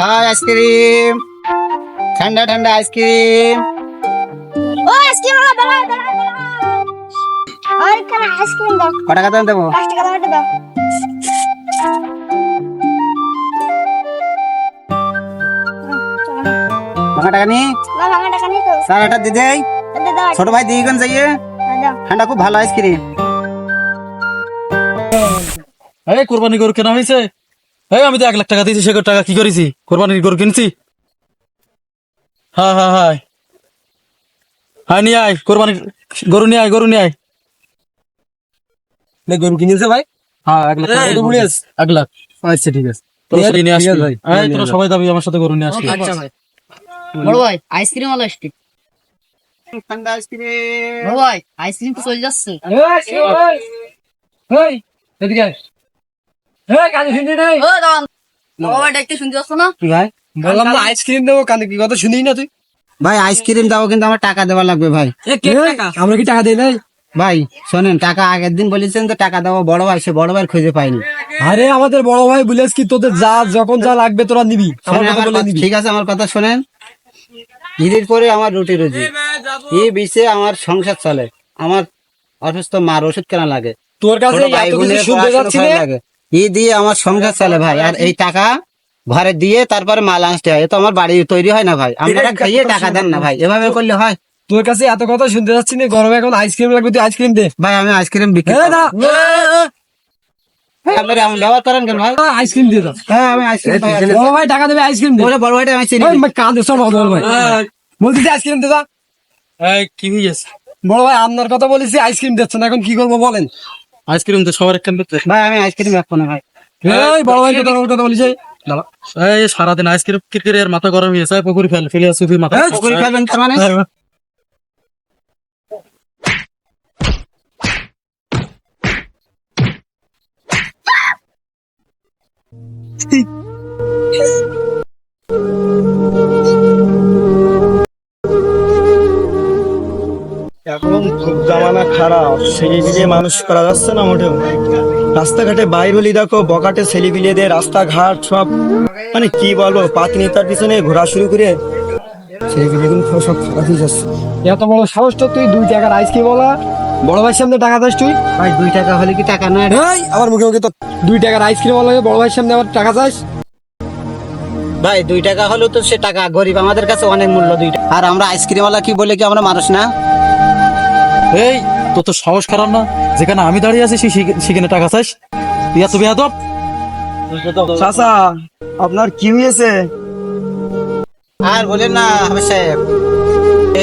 High ice cream, ঠান্ডা ঠান্ডা ice cream. ও ice cream OLA দাঁড়াও দাঁড়াও দাঁড়াও। ওই খানা আইসক্রিম দাও। কত টাকা দাম দেবো? 5 টাকা দাও। ভাঙা টাকা নি? না ভাঙা টাকা নেই তো। স্যার এটা দিয়ে দেই। দাও। ছোট ভাই দিয়ে গেন যাইয়ে। দাও। ঠান্ডা খুব ভালো আইসক্রিম। এই কোরবানি গরু কেনা হয়েছে? এই আমি তো 1 লাখ টাকা দিয়েছি, সে টাকা কি করেছি? কোরবানির গরু কিনছি। হ্যাঁ হ্যাঁ হ্যাঁ হ্যাঁ, নিয়ে আয় কোরবানির গরু নিয়ে আয়, গরু নিয়ে আয়। গরু কিনেছে ভাই? হ্যাঁ 1 লাখ টাকা। 1 লাখ। আচ্ছা ঠিক আছে তোরা সবাই নিয়ে আসবি। ঠিক আছে ভাই। এই তোরা সবাই যাবি আমার সাথে, গরু নিয়ে আসবি। আচ্ছা ভাই। বড় ভাই আইসক্রিম ওলা আসছে। ঠান্ডা আইসক্রিম। বড় ভাই আইসক্রিম তো চলে যাচ্ছে। এদিকে আয়। কানে শুনতে নেই? ও দাঁড়ান, বড় ভাই ডাকতে শুনতে পাচ্ছ না? কি ভাই? বললাম না আইসক্রিম দেবো, কানে কি কথা শুনিস না তুই? ভাই আইসক্রিম দাও, কিন্তু আমার টাকা দেওয়া লাগবে ভাই। আমরা কি টাকা দেই নাই? ভাই শোনেন, টাকা আগের দিন বলেছেন তো টাকা দেওয়া, বড় ভাই সে বড় ভাই খুঁজে পাইনি। আরে আমাদের বড় ভাই বলেছ কি তোদের যা যখন যা লাগবে তোরা নিবি। শোনেন, ঠিক আছে আমার কথা শোনেন। ঈদের পরে আমার রুটি রুজি, এই বিষয়ে আমার সংসার চলে। আমার অসুস্থ মার ওষুধ কেনা লাগে, তোর কাছে ছোট ভাই এত কিছু বোনের শুনতে পড়াশোনা যাচ্ছি করা না? লাগে। এই দিয়ে আমার সংসার চলে ভাই। আর এই টাকা ঘরে দিয়ে তারপরে মাল আনতে হয়, এ তো আমার বাড়ি তৈরি হয় না ভাই। আপনারা খাইয়ে টাকা দেন না ভাই, এভাবে করলে হয়? তোর কাছে এত কথা শুনতে যাচ্ছি না, গরমে এখন আইসক্রিম লাগবে, তুই আইসক্রিম দে। ভাই আমি আইসক্রিম বিক্রি এই না, ভাই, আপনারা এমন ব্যবহার করেন কেন ভাই? আইসক্রিম দিয়ে দাও। হ্যাঁ আমি আইসক্রিম বড় ভাই টাকা দেবে, আইসক্রিম দে। বড় ভাইটা আমি চিনি। ওই কাঁদে সব বড় ভাই বলছি আইসক্রিম দে দাও। এই কি হয়েছে? বড় ভাই আপনার কথা বলেছি, আইসক্রিম দিচ্ছে না, এখন কি করবো বলেন? আইসক্রিম তো সবার একটা পেতে। ভাই আমি আইসক্রিম রাখবো না ভাই। এই বড় ভাই কথা বলিস এই সারাদিন আইসক্রিম কিরকিরে আর মাথা গরম হয়েছে, পুকুরি ফেলে আসছি তুই মাথা। পুকুরি ফেলবেন তার মানে? এখন খুব জামানা খারাপ, ছেলেপিলে মানুষ করা যাচ্ছে না মোটেও। রাস্তাঘাটে বাইর হলি দেখো বকাটে ছেলেপিলেদের রাস্তাঘাট সব মানে কি বলবো, পাতনিতার পিছনে ঘোরা শুরু করে ছেলেপিলে কিন্তু সব খারাপ হয়ে যাচ্ছে। এত বড় সাহস তো তুই 2 টাকার আইসক্রিম বলা বড় ভাইয়ের সামনে টাকা চাস তুই? ভাই 2 টাকা হলে কি টাকা নয়? এই আমার মুখে মুখে তো 2 টাকার আইসক্রিম বলা বড় ভাইয়ের সামনে আবার টাকা চাস? ভাই 2 টাকা হলেও তো সে টাকা, গরিব আমাদের কাছে অনেক মূল্য 2 টাকা। আর আমরা আইসক্রিমওয়ালা কি বলে কি আমরা মানুষ না? এই তোর তো সাহস খারাপ না? যেখানে আমি দাঁড়িয়ে আছি সেখানে টাকা চাইস? তুই এত বেয়াদব? চাচা আপনার কি হয়েছে? আর বলেন না হাফেজ সাহেব,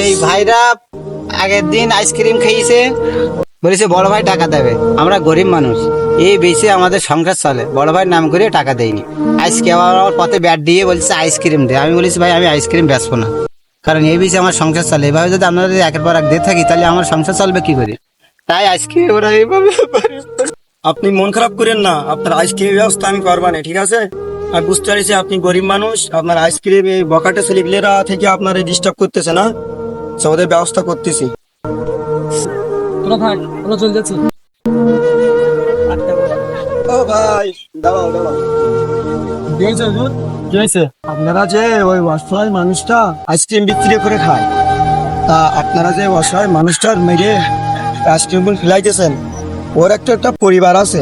এই ভাইরা আগের দিন আইসক্রিম খেয়েছে, বলেছে বড় ভাই টাকা দেবে। আমরা গরিব মানুষ, এই বেশি আমাদের সংসার চলে, বড় ভাইয়ের নাম করে টাকা দেয়নি। আজকে আবার আমার পথে ব্যাট দিয়ে বলছে আইসক্রিম দে। আমি বলেছি ভাই আমি আইসক্রিম বেচবো না, কারণ এই বেশি আমার সংসার চলে। এভাবে যদি আপনারা যদি একের পর এক দিয়ে থাকি তাহলে আমার সংসার চলবে কি করে? তাই আইসক্রিম ওরা এইভাবে। আপনি মন খারাপ করেন না, আপনার আইসক্রিমের ব্যবস্থা আমি করবানে, ঠিক আছে? আমি বুঝতে পারছি আপনি গরিব মানুষ, আপনার আইসক্রিম এই বকাটে ছেলেপিলেরা থেকে আপনার ডিস্টার্ব করতেছে না, ওদের ব্যবস্থা করতেছি। তোরা থাক, আমরা চলে যাচ্ছি। ও ভাই দাঁড়াও দাঁড়াও, কি হয়েছে হুজুর? কি হয়েছে? আপনারা যে ওই অসহায় মানুষটা আইসক্রিম বিক্রি করে খায়, তা আপনারা যে অসহায় মানুষটার মেরে আইসক্রিম ফেলাইতেছেন, ওর একটা পরিবার আছে।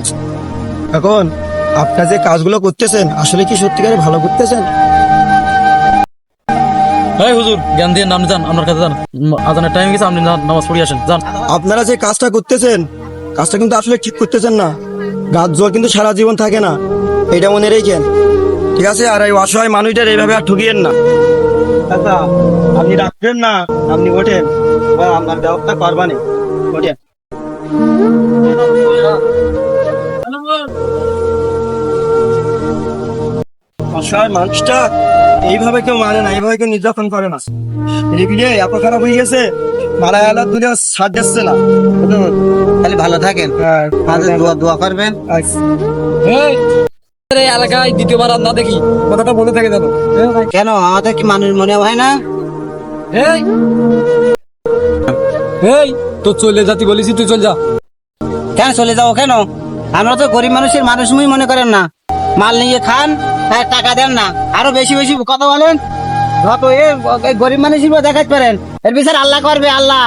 এখন আপনারা যে কাজগুলো করতেছেন আসলে কি সত্যিকারে ভালো করতেছেন? এই হুজুর জ্ঞান দিয়ে নাম যান, আপনার কাছে যান। আজানের টাইম গেছে, আপনি নামাজ পড়ে আসেন, যান। আপনারা যে কাজটা করতেছেন কাজটা কিন্তু আসলে ঠিক করতেছেন না। গাছ জল কিন্তু সারা জীবন থাকে না, এটা মনে রেখেন, ঠিক আছে? আর এই অসহায় মানুষদের এইভাবে আর ঠকিয়েন না। দাদা আপনি রাখবেন না, আপনি ওঠেন, আপনার ব্যবস্থা করবানি, ওঠেন। অসহায় মানুষটা এইভাবে কেউ মানে না, এইভাবে কেউ নির্যাতন করে না। রেপিডে এত খারাপ হয়ে গেছে, মারা এলা দুনিয়া ছাড় দিচ্ছে না। তাহলে ভালো থাকেন, আমাদের দোয়া করবেন। এই এই এলাকায় দ্বিতীয়বার আর না দেখি, কথাটা বলে থাকে জানো? কেন আমাদের কি মানুষ মনে হয় না? এই এই তো চলে যাতি বলেছি, তুই চল যা। কেন চলে যাও কেন? আমরা তো গরিব মানুষের মানুষই মনে করেন না। মাল নিয়ে খান, হ্যাঁ টাকা দেন না, আরো বেশি বেশি কথা বলেন, যত এ গরিব মানুষের দেখাতে পারেন, এর বিচার আল্লাহ করবে, আল্লাহ।